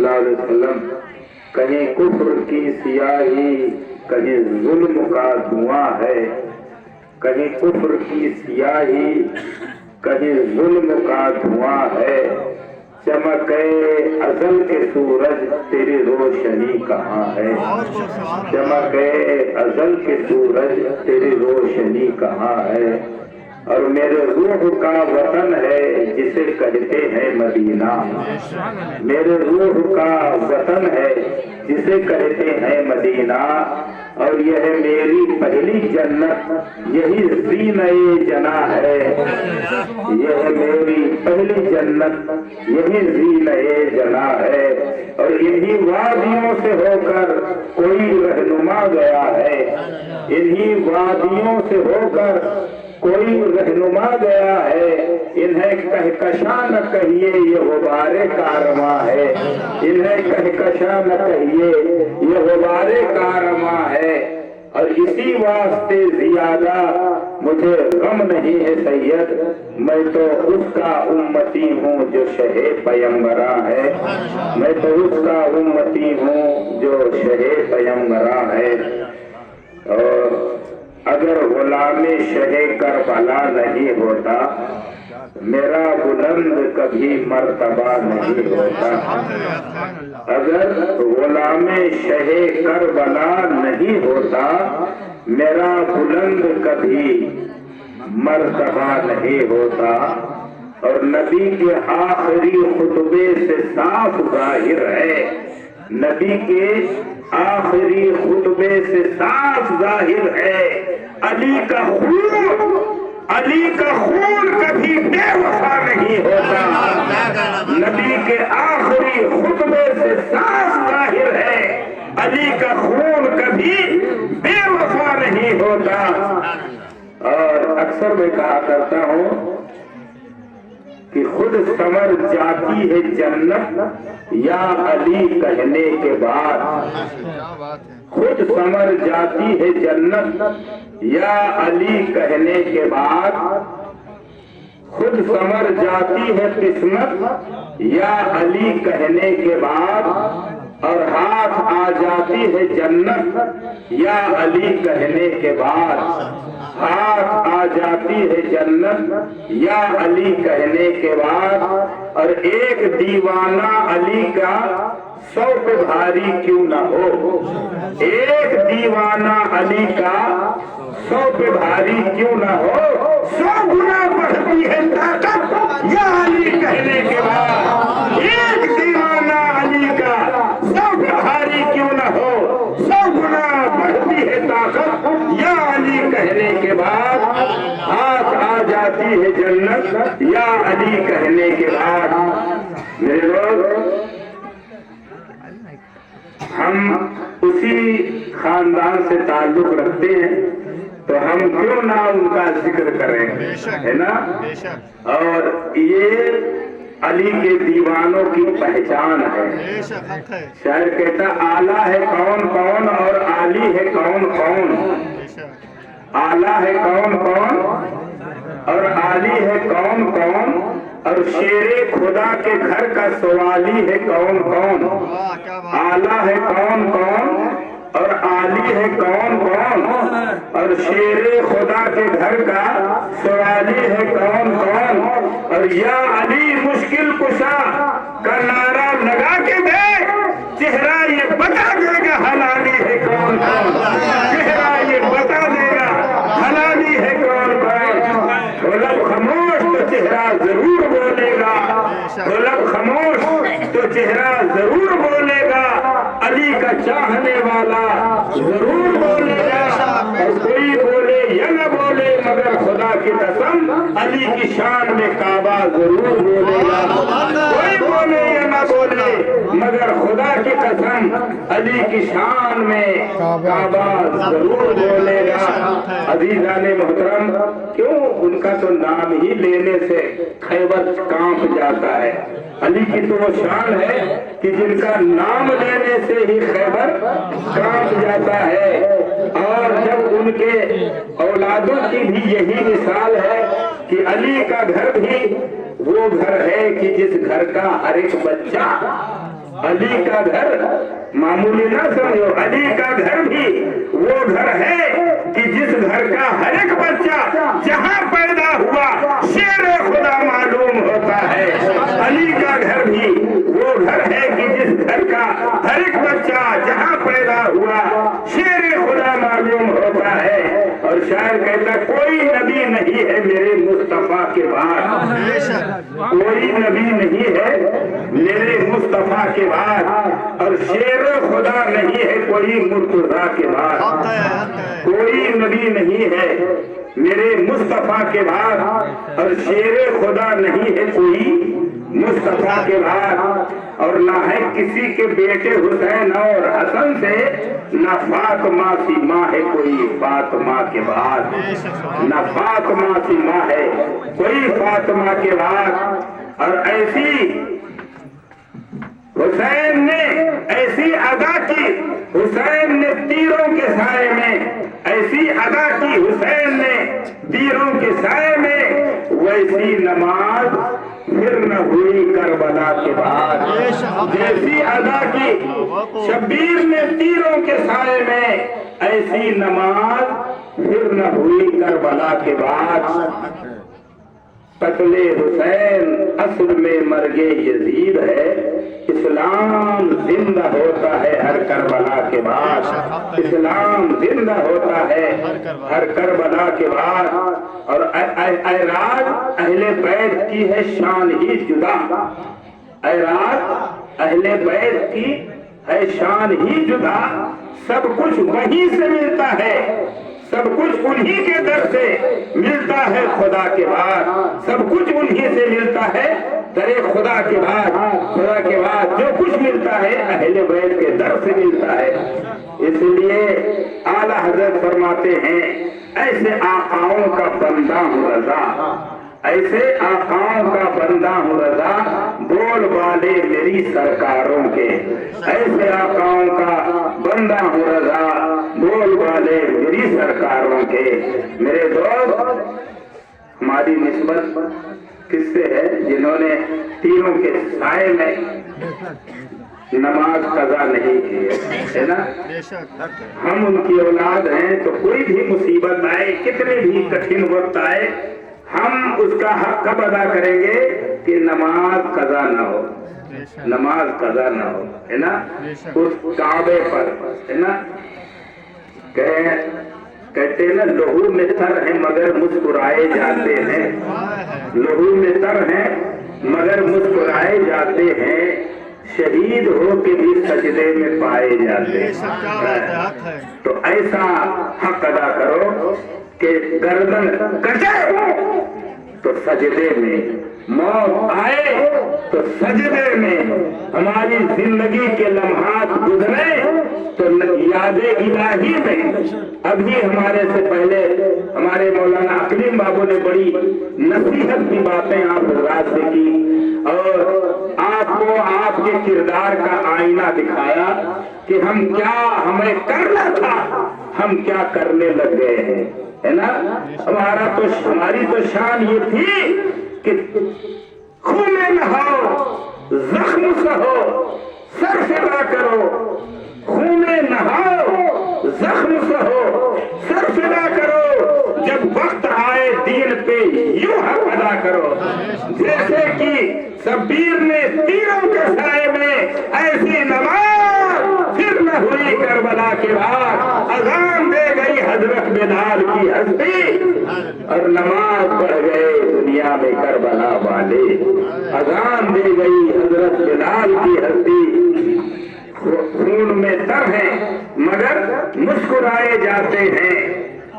सल्लल्लाहु अलैहि वसल्लम, कहीं कुफ्र की सियाही कहीं जुल्म का धुआं है, कहीं कुफ्र की सियाही कहीं जुल्म का धुआं है, चमके अज़ल के सूरज तेरी रोशनी कहाँ है, चमके अज़ल के सूरज तेरी रोशनी कहाँ है। और मेरे रूह का वतन है जिसे कहते हैं मदीना, मेरे रूह का वतन है जिसे कहते हैं मदीना। और यह मेरी पहली जन्नत, यही ज़ीने जना है, यह मेरी पहली जन्नत, यही ज़ीने जना है। और इन्हीं वादियों से होकर कोई रहनुमा गया है, इन्हीं वादियों से होकर कोई रहनुमा गया है। इन्हें कहकशा न कहिए ये गुबारे कारवां है, इन्हें कहकशा न कहिए ये गुबारे कारवां है। और इसी वास्ते ज्यादा मुझे गम नहीं है सैयद, मैं तो उसका उम्मती हूँ जो शहे पैगंबरा है, मैं तो उसका उम्मती हूँ जो शहे पैगंबरा है। और अगर गुलामे शहे करबला नहीं होता, मेरा बुलंद कभी मर्तबा नहीं होता। अगर गुलामे शहे करबला नहीं होता, मेरा बुलंद कभी मर्तबा नहीं होता। और नबी के आखिरी खुतबे से साफ जाहिर है, नबी के आखिरी खुतबे से साफ जाहिर है, अली का खून, अली का खून कभी बेवफा नहीं होता। नबी के आखिरी खुतबे से साफ जाहिर है, अली का खून कभी बेवफा नहीं होता। और अक्सर मैं कहा करता हूँ कि खुद समर जाती है जन्नत या अली कहने के बाद, खुद समर जाती है जन्नत या अली कहने के बाद, खुद समर जाती है किस्मत या अली कहने के बाद, और हाथ आ जाती है जन्नत या अली कहने के बाद, हाथ आ जाती है जन्नत या अली कहने के बाद। और एक दीवाना अली का 100 पे भारी क्यों ना हो, एक दीवाना अली का 100 पे भारी क्यों ना हो, 100 गुना बढ़ती है ताकत या अली कहने के बाद। एक दीवाना अली का 100 पे भारी क्यों ना हो, 100 गुना बढ़ती है ताकत या अली कहने के बाद। हाथ आ जाती है जन्नत या अली कहने के बाद। मेरे लोग, हम उसी खानदान से ताल्लुक रखते हैं, तो हम क्यों ना उनका जिक्र करें, है ना। और ये अली के दीवानों की पहचान है। शायर कहता आला है कौन कौन और आली है कौन कौन, आला है कौन कौन और आली है कौन कौन, और शेरे खुदा के घर का सवाली है कौन कौन। आला है कौन कौन और आली है कौन कौन, और शेरे खुदा के घर का सवाली है कौन कौन। और या अली मुश्किल कुशा का नारा लगा के दे, चेहरा ये बता देगा हलाली है कौन कौन, चेहरा ये बता देगा हलाली है कौन कौन। ढोलक खामोश तो चेहरा जरूर बोलेगा, ढोलक खामोश तो चेहरा जरूर बोलेगा, अली का चाहने वाला जरूर बोलेगा। और कोई बोले या न बोले मगर खुदा की कसम अली की शान में काबा जरूर बोलेगा। कोई बोले या न बोले मगर खुदा की कसम अली की शान में काबा जरूर बोलेगा। अजीज़ाने मोहतरम, क्यों उनका तो नाम ही लेने से खैबर कांप जाता है। अली की तो वो शान है कि जिनका नाम लेने से ही खैबर कांप जाता है। और जब उनके औलादों की भी यही मिसाल है कि अली का घर भी वो घर है कि जिस घर का हर एक बच्चा अली का घर मामूली ना समझो, अली का घर भी वो घर है कि जिस घर का हर एक बच्चा जहाँ पैदा हुआ शेर खुदा मालूम होता है। अली का घर भी वो घर है कि जिस घर का हर एक बच्चा जहाँ पैदा हुआ शेर खुदा मालूम होता है। और शायर कहता कोई नबी नहीं है मेरे मुस्तफा के बाद, कोई नबी नहीं है मेरे मुस्तफा के बाद, और शेर खुदा नहीं है कोई मुर्तजा के बाद। कोई नबी नहीं है मेरे मुस्तफा के बाद, और शेर खुदा नहीं है कोई मुस्तफा के बाद। और ना है किसी के बेटे हुसैन और हसन से, ना फातिमा सी माँ है कोई फातिमा के बाद, ना फातिमा सी माँ है कोई फातिमा के बाद। और ऐसी हुसैन ने ऐसी अदा की, हुसैन ने तीरों के साए में ऐसी अदा की, हुसैन ने तीरों के साए में वैसी नमाज फिर न हुई करबला के बाद। जैसी अदा की शब्बीर ने तीरों के साए में, ऐसी नमाज फिर न हुई करबला के बाद। कत्ले हुसैन असल में मर्गे यजीद है, इस्लाम जिंदा होता है हर करबला के बाद, इस्लाम जिंदा होता है हर करबला के बाद। और ऐराज अहले बैत की है शान ही जुदा, ऐराज अहले बैत की है शान ही जुदा। सब कुछ वहीं से मिलता है, सब कुछ उन्हीं के दर से मिलता है खुदा के बाद, सब कुछ उन्हीं से मिलता है दरे खुदा के बाद। खुदा के बाद जो कुछ मिलता है अहले बैत के दर से मिलता है। इसलिए आला हजरत फरमाते हैं ऐसे आकाओं का बंदा हूँ रजा, ऐसे आकाओं का बंदा हूँ रजा, बोल वाले मेरी सरकारों के। ऐसे आकाओं का बंदा हूँ रजा, बोल वाले मेरी सरकारों के। मेरे दोस्त, हमारी निस्बत किससे है? जिन्होंने तीनों के साए में नमाज कज़ा नहीं की है ना। हम उनकी औलाद हैं, तो कोई भी मुसीबत आए, कितने भी कठिन वक्त आए, हम उसका हक कब अदा करेंगे कि नमाज कज़ा ना हो, नमाज कज़ा ना हो, है ना। उस काबे पर, है ना, कहते हैं ना, लहू में तर है मगर मुस्कुराए जाते हैं, लहू में तर है मगर मुस्कुराए जाते हैं, शहीद हो के भी सजदे में पाए जाते हैं। तो ऐसा हक अदा करो कि गर्दन कटे तो सजदे में, मौत आए तो सजदे में, हमारी जिंदगी के लम्हात गुजरे तो यादे इलाही में। अभी हमारे से पहले हमारे मौलाना अकलीम बाबू ने बड़ी नसीहत की बातें आप हजरात से की, और आपको आपके किरदार का आईना दिखाया कि हम क्या हमें करना था, हम क्या करने लग गए हैं, है ना। हमारी तो शान ये थी कि खून में नहाओ, जख्म सहो, सर फिदा करो, खून में नहाओ, जख्म सहो, सर फिदा करो, जब वक्त आए दीन पे यूं हक अदा करो। जैसे कि शब्बीर ने तीरों के साए में ऐसी नमाज फिर न हुई करबला के बाद। अजान दे गई हजरत बिलाल की हस्ती, और नमाज पढ़ गए दुनिया में करबला वाले। अजान दे गई हजरत बिलाल की हस्ती, खून में तर है मगर मुस्कुराए जाते हैं,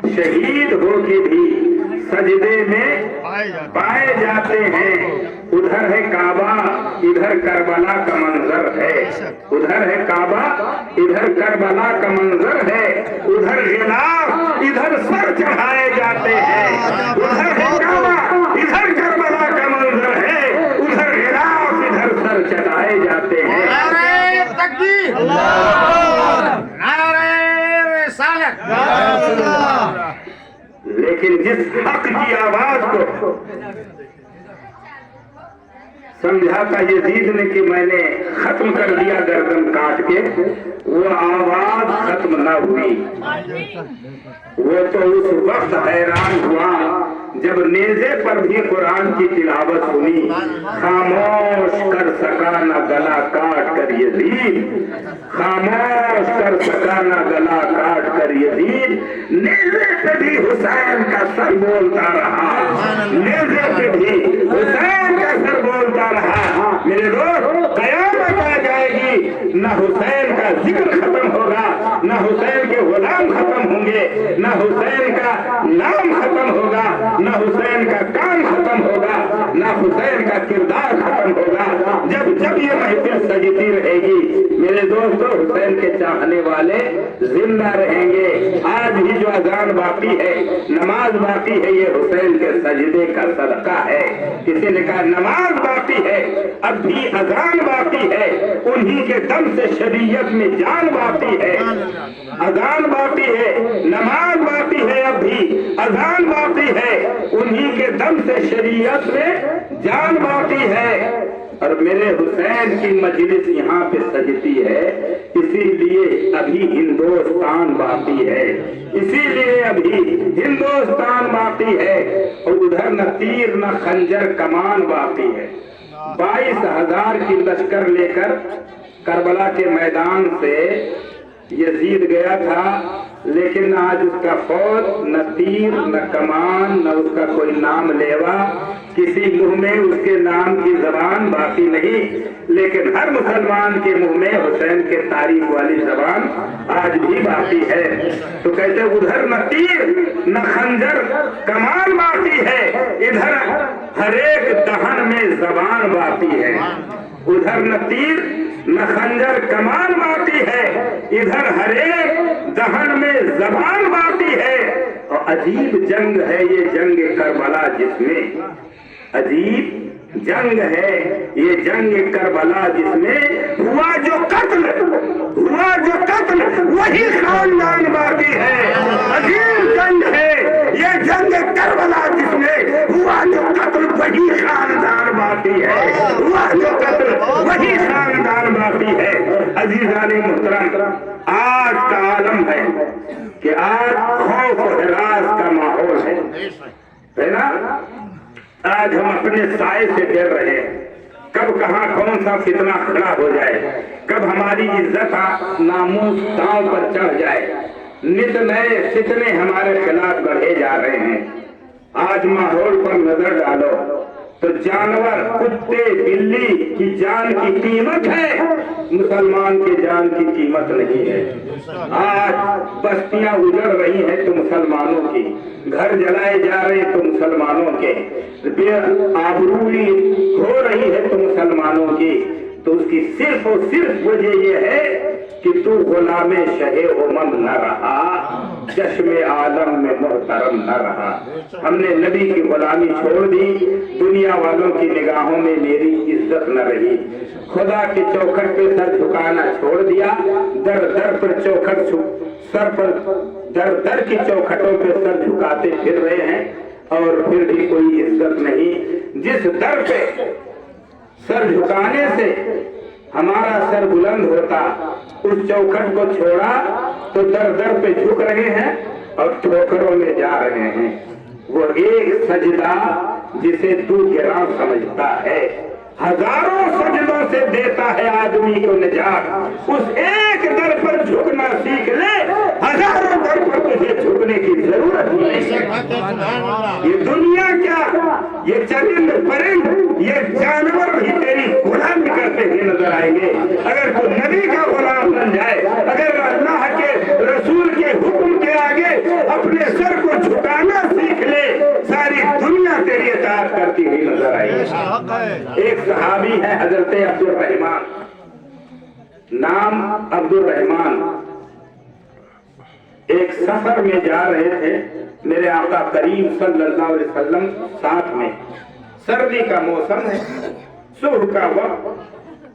शहीद होके भी सजदे में पाए जाते हैं। उधर है काबा, इधर करबला का मंजर है, उधर है काबा, इधर करबला का मंजर है, उधर गिलाफ, इधर सर चढ़ाए जाते हैं। उधर है काबा, इधर करबला का मंजर है, उधर गिलाफ, इधर सर चढ़ाए जाते हैं। लेकिन जिस हक की आवाज को समझा था यजीद ने कि मैंने खत्म कर दिया गर्दन काट के, वो आवाज खत्म न हुई। वो तो उस वक्त हैरान हुआ जब नेज़े पर भी कुरान की तिलावत सुनी। खामोश कर सका न गला काट कर यजीद, खामोश कर सका न गला काट कर यजीद। नेज़े पे भी हुसैन का सर बोलता रहा, नेज़े पे भी हुसैन का सर बोलता रहा। मेरे दोस्त, कयामत आ जाएगी, न हुसैन का जिक्र खत्म होगा, न हुसैन के गुलाम खत्म होंगे, न हुसैन का नाम खत्म होगा, न हुसैन का काम खत्म होगा, न हुसैन का किरदार खत्म होगा। जब जब ये महफिल सजती रहेगी मेरे दोस्तों, हुसैन के चाहने वाले जिंदा रहेंगे। आज भी जो अजान बाकी है, नमाज बाकी है, ये हुसैन के सजदे का सदका है। किसी ने कहा नमाज बाकी है, अब भी अजान बाकी है, उन्हीं के दम से शरीयत में जान बाकी है। अजान बाकी है, नमाज बाकी है, अब भी अजान बाकी है, उन्हीं के दम से शरीयत में जान बाकी है। और मेरे हुसैन की मजलिस यहाँ पे सजती है, इसीलिए अभी हिंदुस्तान बाकी है, इसीलिए अभी हिंदुस्तान बाकी है। और उधर न तीर न खंजर कमान बाकी है। 22,000 की लश्कर लेकर करबला के मैदान से यजीद गया था, लेकिन आज उसका फौज न तीर न कमान न उसका कोई नाम लेवा, किसी मुंह में उसके नाम की जबान बाकी नहीं। लेकिन हर मुसलमान के मुंह में हुसैन के तारीफ वाली जबान आज भी बाकी है। तो कहते उधर न तीर न खंजर कमान बाकी है, इधर हर एक दहन में जबान बाकी है। उधर न तीर न खंजर कमान बाकी है, इधर हर एक दहन में जबान बाकी है। और अजीब जंग है ये जंग करबला, जिसमें अजीब जंग है ये जंग करबला, जिसमें हुआ जो कत्ल वही खानदान बाकी है। अजीब जंग है ये जंग करबला, जिसमें हुआ जो कत्ल वही खानदान बाकी है, हुआ जो कत्ल वही खानदान बाकी है। अजीजाने मुहतरम, आज का आलम है कि आज खौफ और हिरास का माहौल है ना। आज हम अपने साए से डर रहे हैं, कब कहां कौन सा फितना खड़ा हो जाए, कब हमारी इज्जत नामूस दांव पर चढ़ जाए। नित नए फितने हमारे खिलाफ गढ़े जा रहे हैं। आज माहौल पर नजर डालो तो जानवर, कुत्ते, बिल्ली की जान की कीमत है, मुसलमान की जान की कीमत नहीं है। आज बस्तियां उजड़ रही हैं तो मुसलमानों की, घर जलाए जा रहे हैं तो मुसलमानों के, आबरूई हो रही है तो मुसलमानों की। तो उसकी सिर्फ और सिर्फ वजह यह है कि तू गुलामे शहे उमम न रहा, चश्मे आलम में मोहतरम न रहा। हमने नबी की गुलामी छोड़ दी, दुनिया वालों की निगाहों में मेरी इज्जत न रही। खुदा के चौखट पे सर झुकाना छोड़ दिया, दर दर पर चौखट सर पर दर दर की चौखटों पे सर झुकाते फिर रहे हैं और फिर भी कोई इज्जत नहीं। जिस दर पे सर झुकाने से हमारा सर बुलंद होता, उस चौखट को छोड़ा तो दर दर पे झुक रहे हैं और ठोकरों में जा रहे हैं। वो एक सजदा जिसे तू गिरा समझता है, हजारों सजदों से देता है आदमी को निजात। उस एक दर पर झुकना सीख ले, हजारों दर पर तुझे झुकने की जरूरत नहीं है। ये दुनिया क्या, ये चरिंद परिंद, ये जानवर भी तेरी गुलामी करते हुए नजर आएंगे। अगर तू नबी का गुलाम बन जाए, अगर अल्लाह के रसूल के हुक्म के आगे अपने सर को झुकाना सीख ले, सारी दुनिया तेरी इताअत करती हुई नजर आएगी। एक सहाबी है हजरत अब्दुल रहमान, नाम अब्दुल रहमान, एक सफर में जा रहे थे, मेरे आका करीम सल्लल्लाहु अलैहि वसल्लम साथ में। सर्दी का मौसम है, सुबह का वक्त,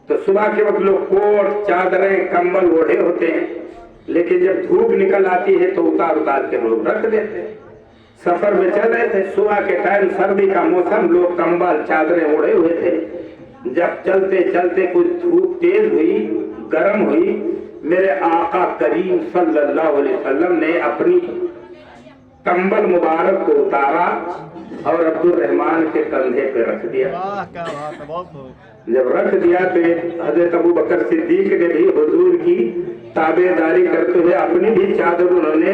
तो सुबह के वक्त लोग कोट चादरें कंबल ओढ़े होते हैं, लेकिन जब धूप निकल आती है तो उतार उतार के लोग रख देते हैं। सफर में चल रहे थे, सुबह के टाइम सर्दी का मौसम, लोग कंबल चादरें ओढ़े हुए थे। जब चलते चलते कुछ धूप तेज हुई, गर्म हुई, मेरे आका करीम सल्लल्लाहु अलैहि वसल्लम ने अपनी कंबल मुबारक को उतारा और अब्दुल रहमान के कंधे पे रख दिया। क्या बात है, बहुत खूब। जब रख दिया तो हजरत अबू बकर सिद्दीक ने भी हुजूर की ताबेदारी करते हुए अपनी भी चादर उन्होंने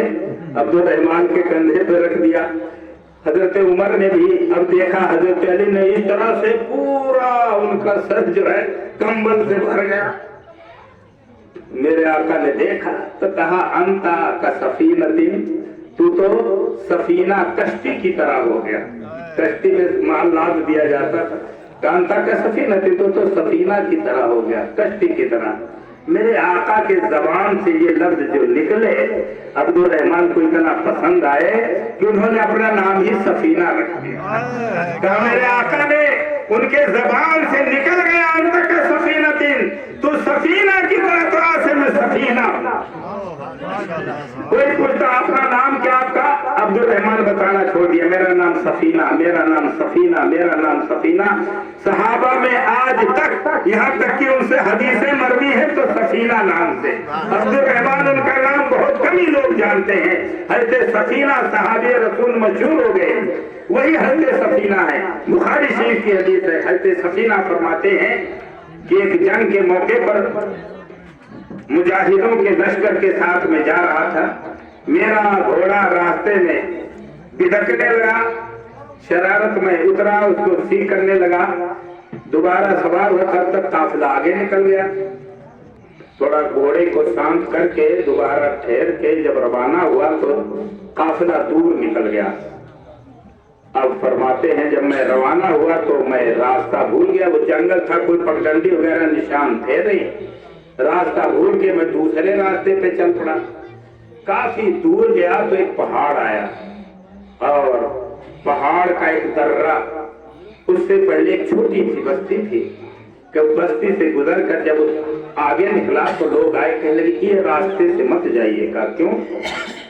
अब्दुल रहमान के कंधे पे रख दिया। हजरत उमर ने भी अब देखा, हजरत अली ने इस तरह से पूरा उनका सर जो है कंबल से भर गया। मेरे आका ने देखा तो कहा, अंता का सफीनतिन, तू तो सफीना कश्ती की तरह हो गया। कश्ती में माल लाद दिया जाता था, कांता का सफीनतिन, तो सफीना की तरह हो गया, कश्ती की तरह। मेरे आका के जबान से ये लफ्ज जो निकले अब्दुल रहमान को इतना पसंद आए कि उन्होंने अपना नाम ही सफीना रख दिया। कहा मेरे आका ने उनके जबान से निकल गया, अंत का सफीनतिन, तो सफीना की तरह से मैं सफीना। कोई पूछता अपना नाम क्या आपका? अब्दुल रहमान बताना छोड़ दिया, मेरा नाम सफीना, मेरा नाम सफीना, मेरा नाम सफीना। सहाबा में आज तक, यहाँ तक कि उनसे हदीसें मरवी है तो सफीना नाम से। अब्दुल रहमान उनका नाम बहुत कम ही लोग जानते हैं। हज़रत सफीना सहाबे रसूल मशहूर हो गए, वही हज़रत सफीना है। बुखारी शरीफ की हदीस है, हज़रत सफीना फरमाते हैं कि एक जंग के मौके पर मुजाहिदों के लश्कर के साथ में जा रहा था। मेरा घोड़ा रास्ते में बिदकने लगा, शरारत में उतरा, उसको सी करने लगा, दोबारा सवार हुआ, तब तक काफिला आगे निकल गया। थोड़ा घोड़े को शांत करके दोबारा ठहर के जब रवाना हुआ तो काफिला दूर निकल गया। अब फरमाते हैं जब मैं रवाना हुआ तो मैं रास्ता भूल गया। वो जंगल था, कोई पगडंडी वगैरह निशान थे नहीं। रास्ता भूल के मैं दूसरे रास्ते पे चल पड़ा। काफी दूर गया तो एक पहाड़ आया और पहाड़ का एक दर्रा, उससे पहले एक छोटी सी बस्ती थी। कि बस्ती से गुजर कर जब आगे निकला तो लोग आए, कहने लगे ये रास्ते से मत जाइएगा। क्यों?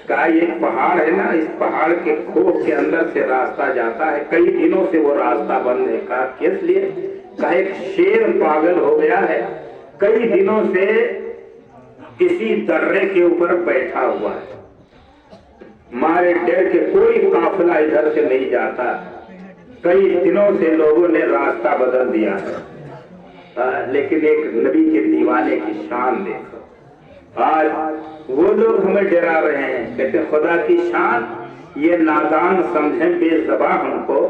कहा ये पहाड़ है ना, इस पहाड़ के खोप के अंदर से रास्ता जाता है, कई दिनों से वो रास्ता बंद है। कहा किस लिए? कहा एक शेर पागल हो गया है, कई दिनों से किसी दर्रे के ऊपर बैठा हुआ है, मारे डर के कोई काफिला इधर से नहीं जाता। कई दिनों से लोगों ने रास्ता बदल दिया है। लेकिन एक नबी के दीवाने की शान देखो। आज वो लोग हमें डरा रहे हैं, कहते खुदा की शान, ये नादान समझे बेज़बां हमको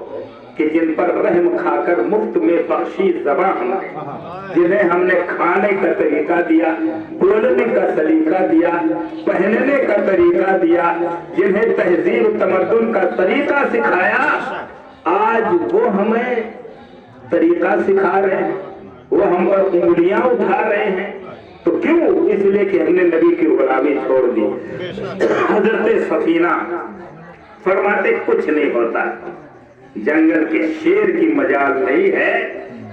कि जिन पर रहम खाकर मुफ्त में बख्शी ज़बां हमने, जिन्हें हमने खाने का तरीका दिया, बोलने का सलीका दिया, पहनने का तरीका दिया, जिन्हें तहजीब तमद्दुन का तरीका सिखाया, आज वो हमें तरीका सिखा रहे हैं, वो हम पर उंगलियां उठा रहे हैं। तो क्यों? इसलिए कि हमने नबी की गुलामी छोड़ दी। हजरत सफीना फरमाते कुछ नहीं होता, जंगल के शेर की मजाल नहीं है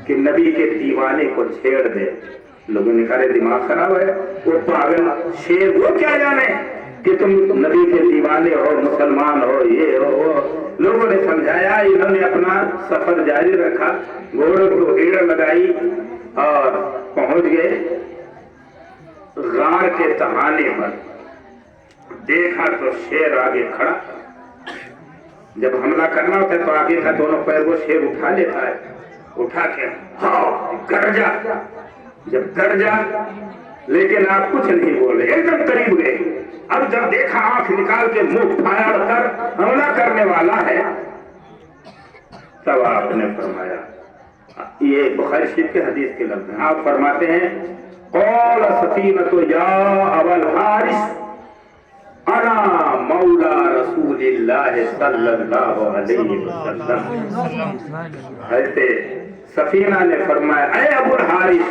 कि नबी के दीवाने को छेड़ दे। लोगों ने कहा दिमाग खराब है, वो पागल शेर, वो क्या जाने कि तुम नबी के दीवाने हो, मुसलमान हो, ये हो वो। लोगों ने समझाया, इन्होंने अपना सफर जारी रखा, घोड़ों को एड़ लगाई और पहुंच गए गाड़ के तहाने पर। देखा तो शेर आगे खड़ा। जब हमला करना होता है तो आगे का दोनों पैर वो शेर उठा लेता है, उठा के हाँ गरजा। जब गरजा, लेकिन आप कुछ नहीं बोले, एकदम करीब गए। अब जब देखा आंख निकाल के मुंह फायर कर हमला करने वाला है, तब आपने फरमाया, ये बुखारी शरीफ के हदीस के लफ्ज़ हैं, आप फरमाते हैं कौल सफीनतु या अबल हारिस अना मौला रसूलिल्लाह सल्लल्लाहु अलैहि वसल्लम। हज़रत सफीना ने फरमाया, ऐ अबुल हारिस,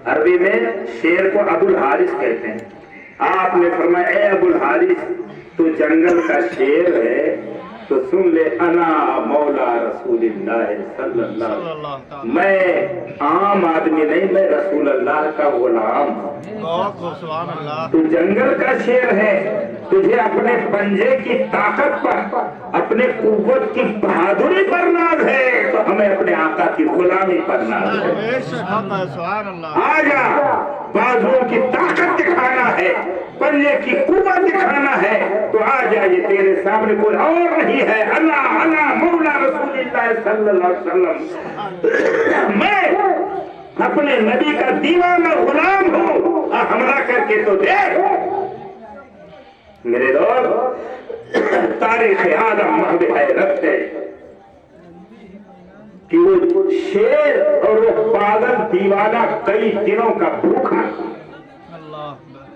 अरबी में शेर को अबुल हारिस कहते हैं। आपने फरमाया, ऐ अबुल हारिस, तू जंगल का शेर है, तो सुन ले, अना मौला रसूलिल्लाह सल्लल्लाहु अलैहि वसल्लम। मैं आम आदमी नहीं, मैं रसूल अल्लाह का गुलाम हूँ। बहुत खूब, सुभान अल्लाह। तू जंगल का शेर है, तुझे अपने पंजे की ताकत पर, अपने कुव्वत की बहादुरी पर नाज है, तो हमें अपने आका की गुलामी पर नाज है। बेशक हक है, सुभान अल्लाह। आजा, बाजुओं की ताकत दिखाना है, पंजे की कुव्वत दिखाना है, तो आजा, ये तेरे सामने कोई और नहीं है। अल्लाह अल्लाह मौला रसूलिल्लाह सल्लल्लाहु अलैहि वसल्लम। मैं अपने नबी का दीवाना गुलाम हूँ, हमला करके तो देख। मेरे दोस्त, तारीख आदम महब हैरत है कि वो शेर और वो पागल दीवाना कई दिनों का भूखा,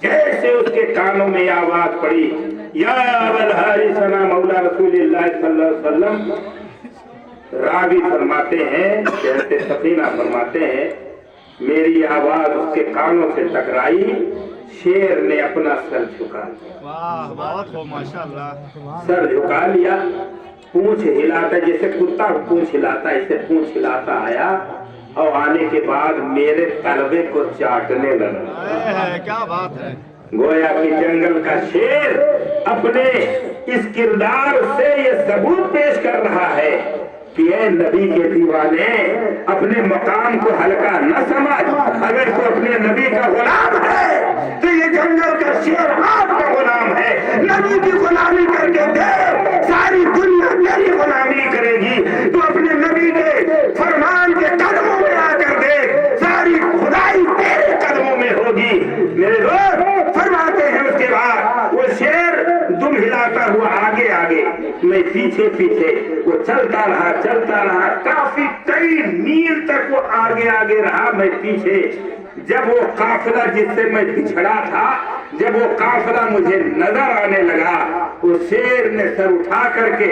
जैसे उसके कानों में आवाज पड़ी, या अबल हारिसना मौला रसूलिल्लाह सल्लल्लाहु अलैहि वसल्लम। रावी फरमाते हैं, कहते सफीना फरमाते हैं, मेरी आवाज उसके कानों से टकराई, शेर ने अपना सर झुका लिया। वाह, बहुत खूब, माशाअल्लाह। सर झुका लिया, पूंछ हिलाता, जैसे कुत्ता पूंछ हिलाता, ऐसे पूंछ हिलाता आया, और आने के बाद मेरे तलबे को चाटने लगा। क्या बात है। गोया कि जंगल का शेर अपने इस किरदार से ये सबूत पेश कर रहा है कि ये नबी के दीवाने, अपने मकाम को हल्का न समझ। अगर तू अपने नबी का गुलाम है तो ये जंगल का शेर आपका गुलाम है। नबी की गुलामी करके दे, सारी दुनिया तेरी गुलामी करेगी। तू अपने नबी के फरमान के कदमों में आकर दे, सारी खुदाई तेरे कदमों में होगी। मेरे दोस्त फरमाते हैं, उसके बाद वो शेर दुम हिलाता हुआ आगे आगे, मैं पीछे पीछे, वो चलता रहा, काफी कई मील तक वो आगे आगे रहा, मैं पीछे। जब वो काफिला जिससे मैं पिछड़ा था, जब वो काफिला मुझे नजर आने लगा, वो शेर ने सर उठा करके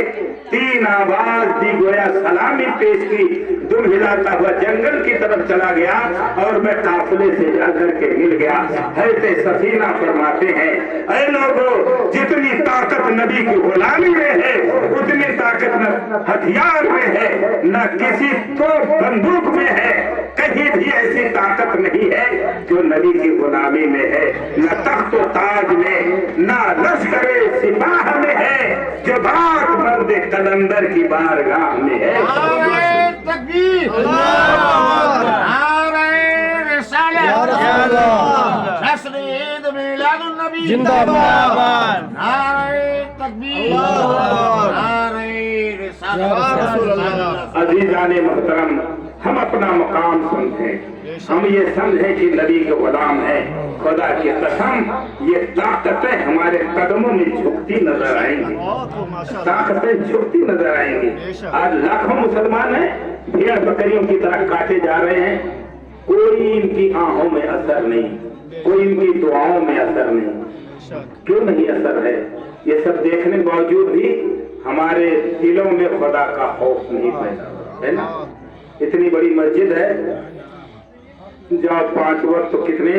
तीन आवाज दी, गोया सलामी पेश की, दुम हिलाता हुआ जंगल की तरफ चला गया, और मैं काफिले से जाकर के मिल गया। हज़रत सफीना फरमाते हैं, ऐ लोगों, जितनी ताकत नबी की गुलामी में है, उतनी ताकत न हथियार में है, न किसी तो बंदूक में है, कहीं भी ऐसी ताकत नहीं है जो नबी की गुलामी में है। न तख्त ताज में, न लश्करे सिपाह में है, जो बात मर्द कलंदर की बारगाह में है। तकबीर, जिंदाबाद। अज़ीज़ाने मोहतरम, हम अपना मकाम समझें, हम ये समझें कि नबी के गुलाम हैं। खुदा की कसम, ये ताकतें हमारे कदमों में झुकती नजर आएंगी, ताकतें झुकती नजर आएंगी। आज लाखों मुसलमान हैं, भेड़ बकरियों की तरह काटे जा रहे हैं, कोई इनकी आंखों में असर नहीं, कोई इनकी दुआओं में असर नहीं। क्यों नहीं असर है? ये सब देखने के बावजूद भी हमारे दिलों में खुदा का खौफ नहीं पैदा होता है ना। इतनी बड़ी मस्जिद है, जाओ 5 वक्त तो कितने